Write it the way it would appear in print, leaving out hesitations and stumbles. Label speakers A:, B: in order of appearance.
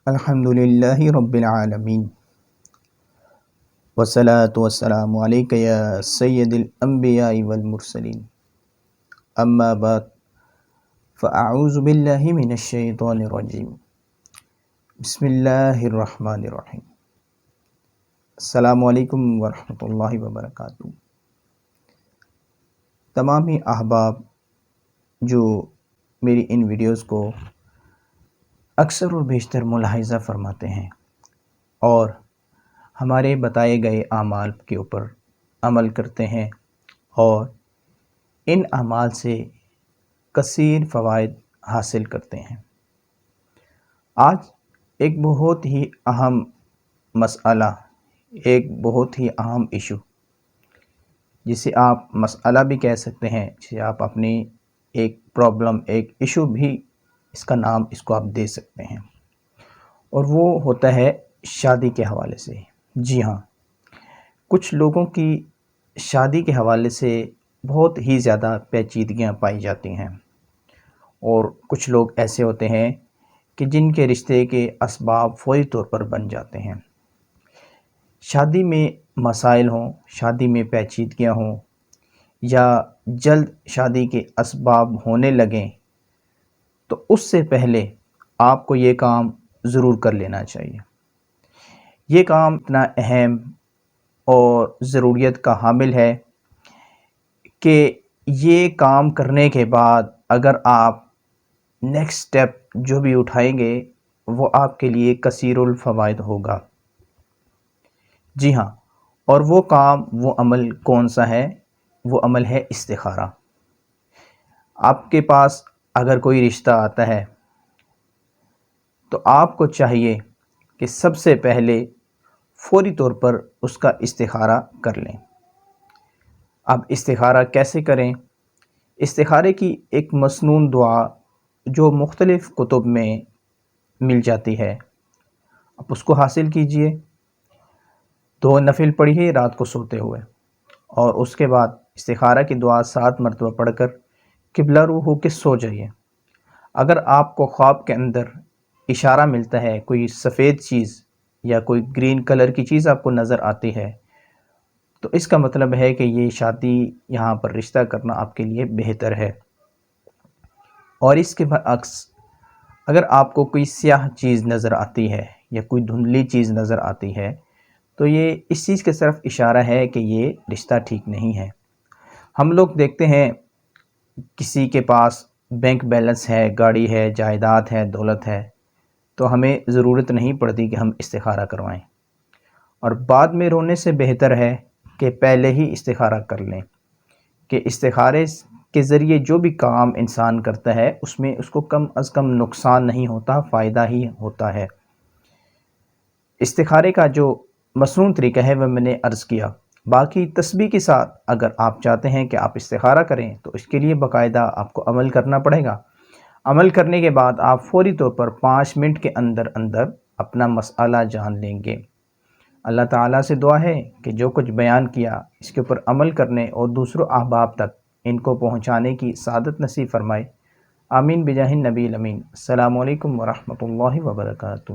A: الحمدللہ رب العالمین والصلاة والسلام علیک یا سید الانبیاء والمرسلین اما بعد فاعوذ باللہ من الشیطان الرجیم بسم اللہ الرحمن الرحیم۔ السلام علیکم ورحمۃ اللہ وبرکاتہ۔ تمامی احباب جو میری ان ویڈیوز کو اکثر و بیشتر ملاحظہ فرماتے ہیں اور ہمارے بتائے گئے اعمال کے اوپر عمل کرتے ہیں اور ان اعمال سے کثیر فوائد حاصل کرتے ہیں، آج ایک بہت ہی اہم مسئلہ، ایک بہت ہی اہم ایشو، جسے آپ مسئلہ بھی کہہ سکتے ہیں، جسے آپ اپنی ایک پرابلم، ایک ایشو بھی اس کا نام اس کو آپ دے سکتے ہیں، اور وہ ہوتا ہے شادی کے حوالے سے۔ جی ہاں، کچھ لوگوں کی شادی کے حوالے سے بہت ہی زیادہ پیچیدگیاں پائی جاتی ہیں، اور کچھ لوگ ایسے ہوتے ہیں کہ جن کے رشتے کے اسباب فوری طور پر بن جاتے ہیں۔ شادی میں مسائل ہوں، شادی میں پیچیدگیاں ہوں، یا جلد شادی کے اسباب ہونے لگیں، تو اس سے پہلے آپ کو یہ کام ضرور کر لینا چاہیے۔ یہ کام اتنا اہم اور ضروریت کا حامل ہے کہ یہ کام کرنے کے بعد اگر آپ نیکسٹ سٹیپ جو بھی اٹھائیں گے وہ آپ کے لیے کثیر الفوائد ہوگا۔ جی ہاں، اور وہ کام، وہ عمل کون سا ہے؟ وہ عمل ہے استخارہ۔ آپ کے پاس اگر کوئی رشتہ آتا ہے تو آپ کو چاہیے کہ سب سے پہلے فوری طور پر اس کا استخارہ کر لیں۔ اب استخارہ کیسے کریں؟ استخارے کی ایک مسنون دعا جو مختلف کتب میں مل جاتی ہے، آپ اس کو حاصل کیجئے، 2 نفل پڑھیے رات کو سوتے ہوئے، اور اس کے بعد استخارہ کی دعا 7 مرتبہ پڑھ کر قبلہ رو ہو کے سو جائیے۔ اگر آپ کو خواب کے اندر اشارہ ملتا ہے، کوئی سفید چیز یا کوئی گرین کلر کی چیز آپ کو نظر آتی ہے، تو اس کا مطلب ہے کہ یہ شادی، یہاں پر رشتہ کرنا آپ کے لیے بہتر ہے۔ اور اس کے برعکس اگر آپ کو کوئی سیاہ چیز نظر آتی ہے یا کوئی دھندلی چیز نظر آتی ہے، تو یہ اس چیز کی طرف اشارہ ہے کہ یہ رشتہ ٹھیک نہیں ہے۔ ہم لوگ دیکھتے ہیں کسی کے پاس بینک بیلنس ہے، گاڑی ہے، جائیداد ہے، دولت ہے، تو ہمیں ضرورت نہیں پڑتی کہ ہم استخارہ کروائیں، اور بعد میں رونے سے بہتر ہے کہ پہلے ہی استخارہ کر لیں، کہ استخارے کے ذریعے جو بھی کام انسان کرتا ہے اس میں اس کو کم از کم نقصان نہیں ہوتا، فائدہ ہی ہوتا ہے۔ استخارے کا جو مسنون طریقہ ہے وہ میں نے عرض کیا، باقی تسبیح کے ساتھ اگر آپ چاہتے ہیں کہ آپ استخارہ کریں تو اس کے لیے باقاعدہ آپ کو عمل کرنا پڑے گا۔ عمل کرنے کے بعد آپ فوری طور پر 5 منٹ کے اندر اندر اپنا مسئلہ جان لیں گے۔ اللہ تعالیٰ سے دعا ہے کہ جو کچھ بیان کیا اس کے اوپر عمل کرنے اور دوسروں احباب تک ان کو پہنچانے کی سعادت نصیب فرمائے۔ آمین بجاہ النبی الامین۔ السلام علیکم ورحمۃ اللہ وبرکاتہ۔